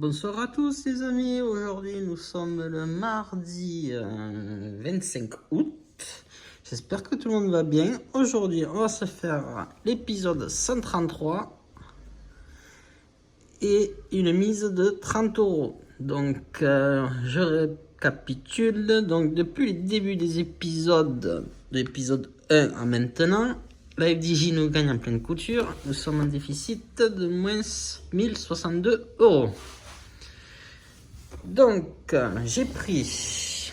Bonsoir à tous les amis, aujourd'hui nous sommes le mardi 25 août, j'espère que tout le monde va bien. Aujourd'hui on va se faire l'épisode 133 et une mise de 30 €. Donc je récapitule, donc depuis le début des épisodes, de l'épisode 1 à maintenant, la FDJ nous gagne en pleine couture, nous sommes en déficit de moins 1062 €. Donc, j'ai pris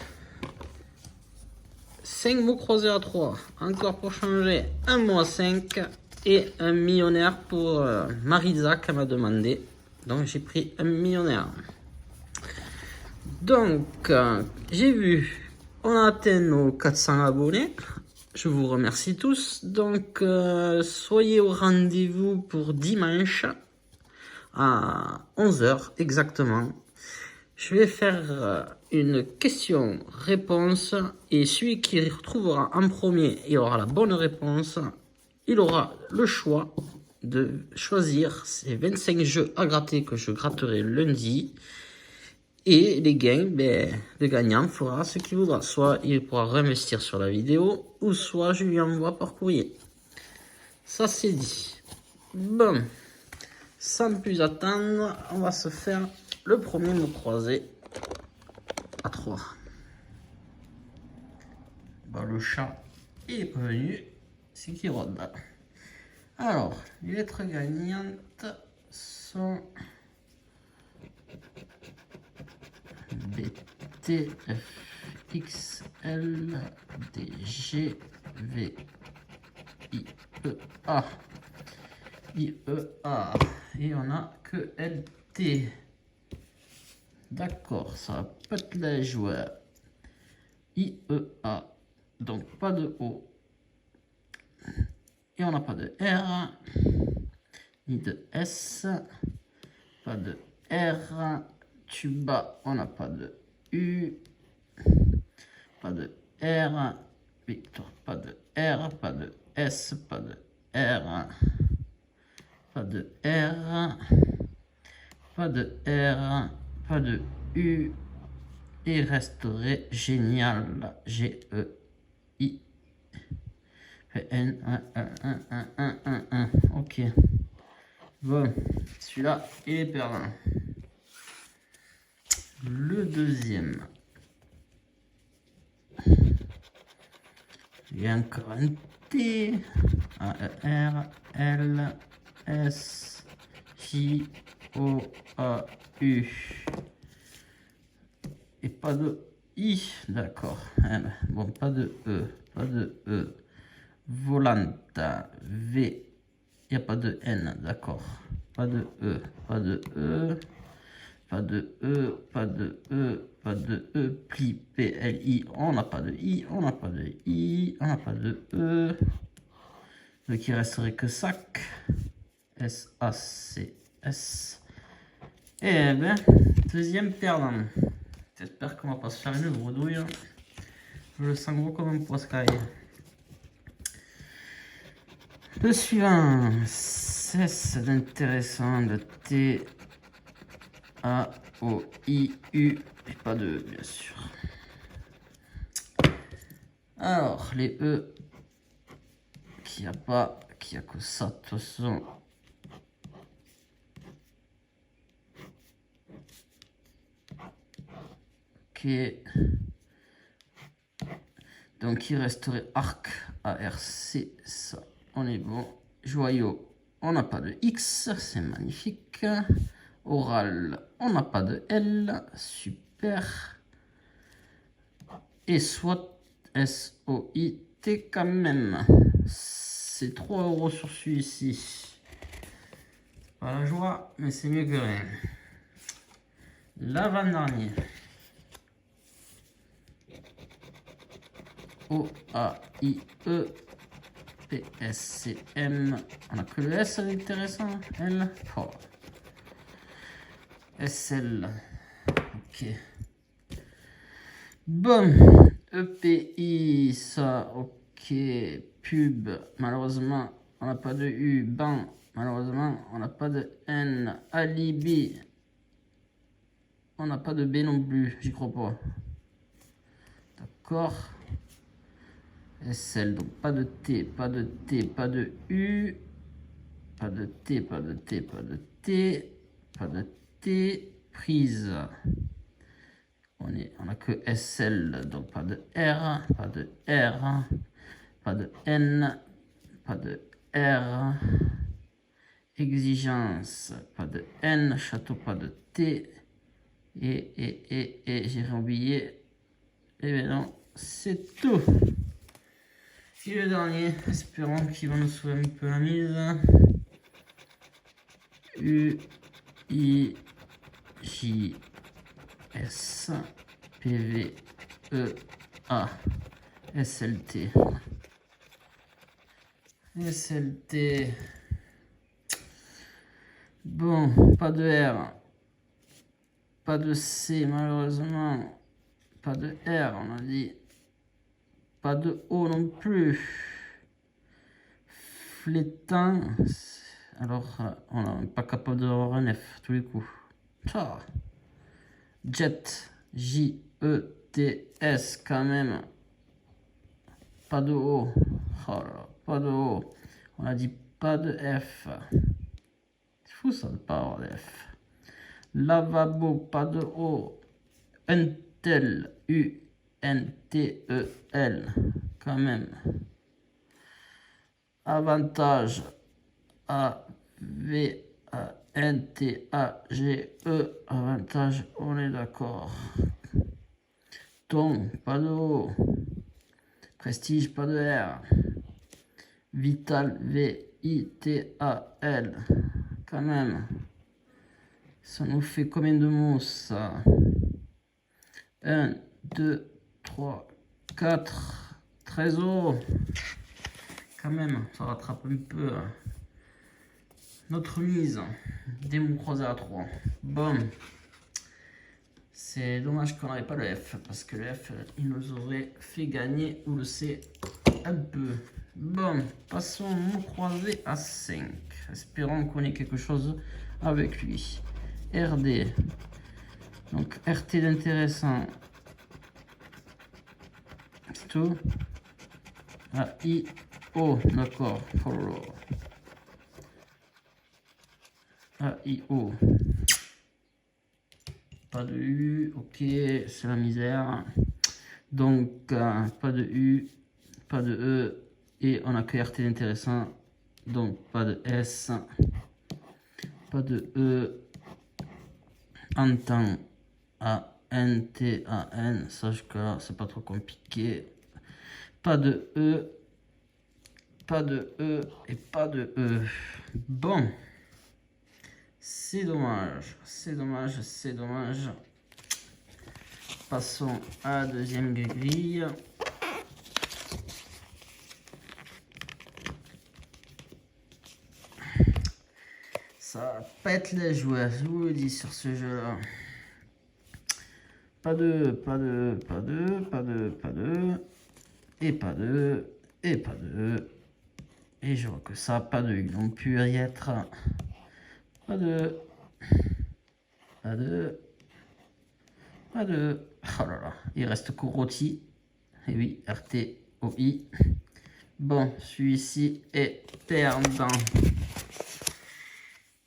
5 mots croisés à 3, encore pour changer, un mot à 5 et un millionnaire pour Marisa qui m'a demandé. Donc, j'ai pris un millionnaire. Donc, j'ai vu, on a atteint nos 400 abonnés. Je vous remercie tous. Donc, soyez au rendez-vous pour dimanche à 11 h exactement. Je vais faire une question-réponse et celui qui retrouvera en premier et aura la bonne réponse, il aura le choix de choisir ces 25 jeux à gratter que je gratterai lundi. Et les gains, le gagnant fera ce qu'il voudra. Soit il pourra réinvestir sur la vidéo, ou soit je lui envoie par courrier. Ça c'est dit. Bon, sans plus attendre, on va se faire le premier mot croisé à 3. Bon, le chat il est prévenu, c'est qui rôde. Alors, les lettres gagnantes sont B, T, F, X, L, D, G, V, I, E, A. I, E, A. Et on a que L, T. D'accord, ça va pas être la joie. I, E, A. Donc pas de O. Et on n'a pas de R. Ni de S. Pas de R. Tuba, on n'a pas de U. Pas de R. Victor, pas de R. Pas de S. Pas de R. Pas de R. Pas de R. Pas de U. Il resterait génial. G-E-I. N, 1. Ok. Bon, celui-là, il est perdant. Le deuxième. Il y a encore un T. A, E, R, L, S, J, O, A, U. Et pas de I, d'accord. Bon, pas de E, pas de E. Volanta, V, il n'y a pas de N, d'accord. Pas de E, pas de E, pas de E, pas de E, pas de E, pli, P, L, I, on n'a pas de I, on n'a pas de I, on n'a pas de E. Donc il resterait que SAC, S, A, C, S. Et bien, deuxième perdant. J'espère qu'on va pas se faire une bredouille. Je le sens gros comme un poiscaille. Le suivant, cesse d'intéressant, de T, A, O, I, U, et pas de E, bien sûr. Alors, les E, qu'il n'y a pas, qu'il n'y a que ça, de toute façon. Ok. Donc, il resterait arc, ARC, ça, on est bon. Joyau, on n'a pas de X, c'est magnifique. Oral, on n'a pas de L, super. Et soit SOIT quand même. C'est 3 € sur celui-ci. Pas la joie, mais c'est mieux que rien. L'avant-dernier. O-A-I-E. P-S-C-M. On a que le S, c'est intéressant. L. Oh. S-L. Ok. Bon. EPI, ça, ok. Pub, malheureusement, on n'a pas de U. Ban, malheureusement, on n'a pas de N. Alibi, On n'a pas de B non plus, j'y crois pas. D'accord. SL, donc pas de T, pas de T, pas de U. Pas de T, pas de T, pas de T. Pas de T. Prise. On a que SL, donc pas de R, pas de R, pas de N, pas de R. Exigence, pas de N, château, pas de T. Et j'ai oublié. Et bien non, c'est tout. Et le dernier, espérons qu'il va nous sauver un peu la mise. U, I, J, S, P, V, E, A, S, L, T. S, L, T. Bon, pas de R. Pas de C, malheureusement. Pas de R, on a dit. Pas de O non plus. Flétan. Alors, on n'est pas capable d'avoir un F tous les coups. Ah. Jet. J-E-T-S quand même. Pas de O. Oh là, pas de O. On a dit pas de F. C'est fou ça de pas avoir de F. Lavabo, pas de O. Untel. U-N-T-E-L. Quand même. Avantage. A-V-A-N-T-A-G-E. Avantage, on est d'accord. Ton, pas de O. Prestige, pas de R. Vital, V-I-T-A-L. Quand même. Ça nous fait combien de mots ça? 1, 2, 3, 4. Trésor. Quand même, ça rattrape un peu notre mise. Des mots croisés à 3. Bon. C'est dommage qu'on n'avait pas le F, parce que le F, il nous aurait fait gagner, ou le C, un peu. Bon, passons au mot croisé à 5. Espérons qu'on ait quelque chose avec lui. RD. Donc, RT d'intéressant. C'est tout. A-I-O, d'accord. Follow. A-I-O. Pas de U, ok, c'est la misère. Donc, pas de U, pas de E, et on a que RT d'intéressant. Donc, pas de S, pas de E. Entend, A-N-T-A-N, sache que là, c'est pas trop compliqué. Pas de E, pas de E et pas de E. Bon, c'est dommage, c'est dommage, c'est dommage. Passons à la deuxième grille. Ça pète les joueurs, je vous le dis sur ce jeu-là. Pas de, pas de, pas de, pas de, pas de, et pas de, et pas de. Et je vois que ça, pas de U non plus à y être. Pas de, pas de, pas de. Oh là là, il reste Kuroti. Et oui, R-T-O-I. Bon, celui-ci est perdant.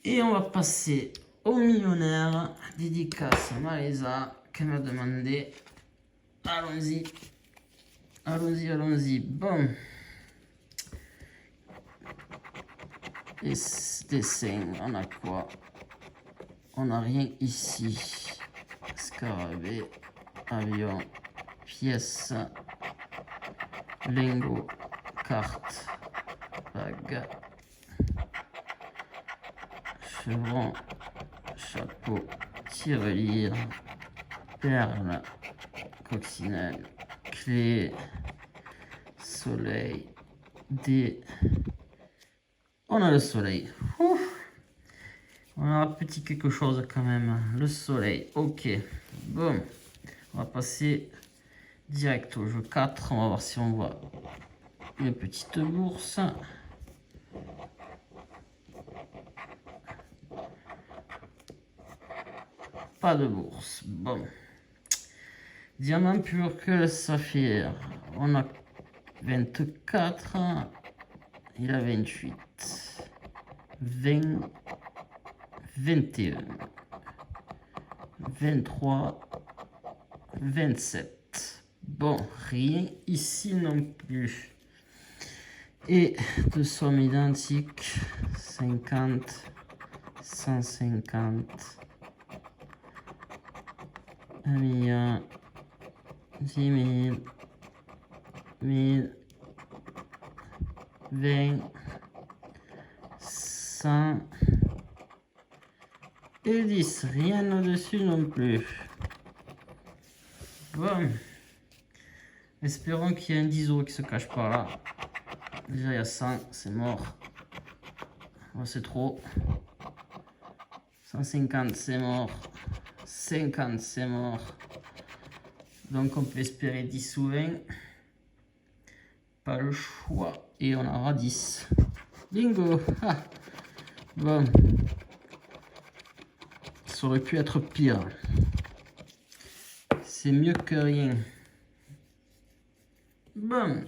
Et on va passer au millionnaire. Dédicace Maïsa qui m'a demandé. Allons-y. Allons-y, allons-y. Bon. Et dessin, on a quoi? On n'a rien ici. Scarabée, avion, pièce, lingot, carte, bague, chevron, chapeau, tirelire, perle, coccinelle, clé, soleil, dé. On a le soleil. Ouf. On a un petit quelque chose quand même. Le soleil. Ok. Bon. On va passer direct au jeu 4. On va voir si on voit une petite bourse. pas de bourse. Bon. Diamant pur que saphir. On a 24. Il a 28. 20. 21. 23. 27. Bon, rien ici non plus. Et de somme identique, 50, 150, 1 million, 10 000, 1000, 20, 100 et 10. Rien au-dessus non plus. Bon. Espérons qu'il y ait un 10 € qui se cache par là. Déjà, il y a 100, c'est mort. Oh, c'est trop. 150, c'est mort. 50, c'est mort. Donc, on peut espérer 10 ou 20. Pas le choix. Et on aura 10. Bingo! Ah. Bon. Ça aurait pu être pire. C'est mieux que rien. Bon.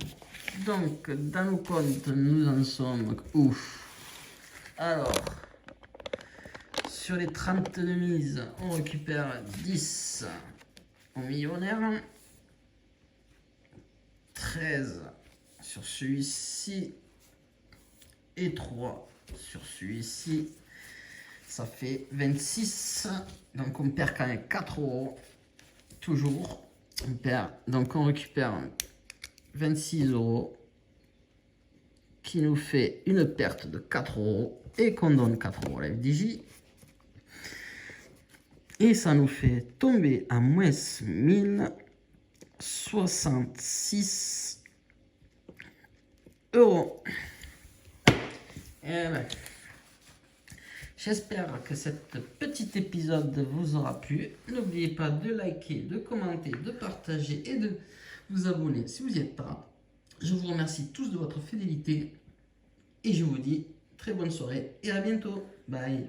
Donc, dans nos comptes, nous en sommes ouf. Alors, sur les 30 de mise, on récupère 10 au millionnaire, 13 sur celui-ci et 3 sur celui-ci. Ça fait 26. Donc, on perd quand même 4 €. Toujours. On perd. Donc, on récupère 26 € qui nous fait une perte de 4 € et qu'on donne 4 € à la FDJ. Et ça nous fait tomber à moins 1066 €. Et ben, j'espère que cet petit épisode vous aura plu. N'oubliez pas de liker, de commenter, de partager et de vous abonner si vous n'y êtes pas. Je vous remercie tous de votre fidélité et je vous dis très bonne soirée et à bientôt. Bye.